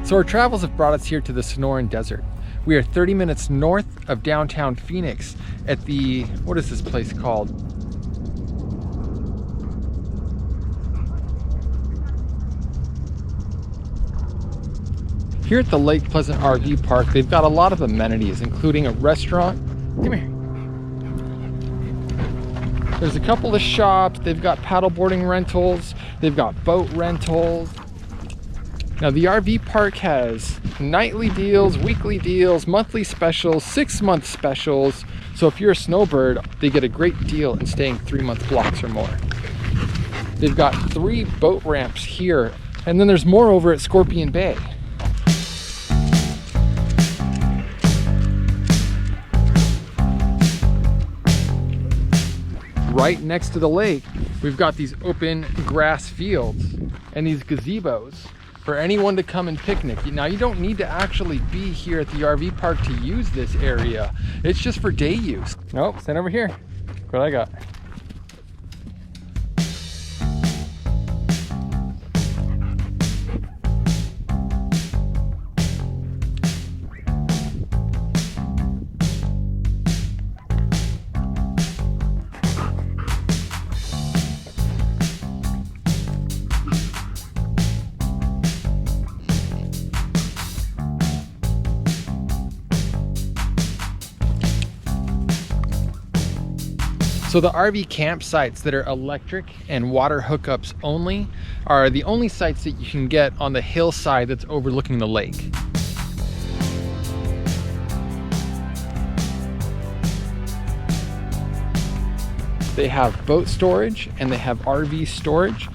So our travels have brought us here to the Sonoran Desert. We are 30 minutes north of downtown Phoenix at the, what is this place called? Here at the Lake Pleasant RV Park, they've got a lot of amenities, including a restaurant. Come here. There's a couple of shops. They've got paddleboarding rentals. They've got boat rentals. Now the RV park has nightly deals, weekly deals, monthly specials, 6-month specials. So if you're a snowbird, they get a great deal in staying 3-month blocks or more. They've got 3 boat ramps here, and then there's more over at Scorpion Bay. Right next to the lake, we've got these open grass fields and these gazebos for anyone to come and picnic. Now, you don't need to actually be here at the RV park to use this area. It's just for day use. Nope, stand over here. Look what I got. So the RV campsites that are electric and water hookups only are the only sites that you can get on the hillside that's overlooking the lake. They have boat storage and they have RV storage.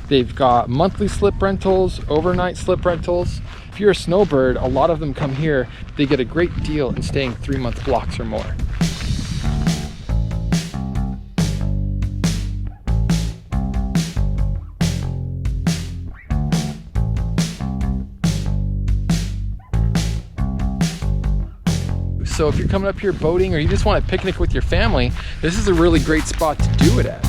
They've got monthly slip rentals, overnight slip rentals. If you're a snowbird, a lot of them come here. They get a great deal in staying 3-month blocks or more. So if you're coming up here boating or you just want to picnic with your family, this is a really great spot to do it at.